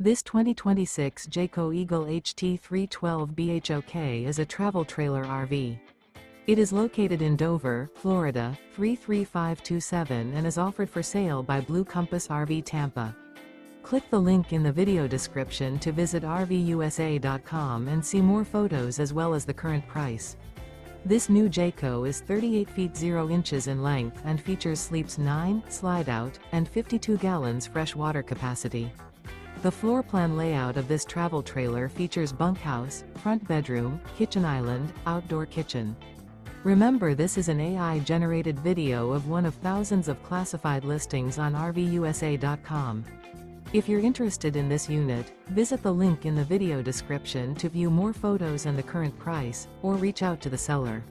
This 2026 Jayco Eagle HT 312 BHOK is a travel trailer RV. It is located in Dover, Florida, 33527 and is offered for sale by Blue Compass RV Tampa. Click the link in the video description to visit RVUSA.com and see more photos as well as the current price. This new Jayco is 38 feet 0 inches in length and features sleeps 9, Slideout, and 52 gallons fresh water capacity. The floor plan layout of this travel trailer features bunkhouse, front bedroom, kitchen island, outdoor kitchen. Remember, this is an AI-generated video of one of thousands of classified listings on RVUSA.com. If you're interested in this unit, visit the link in the video description to view more photos and the current price, or reach out to the seller.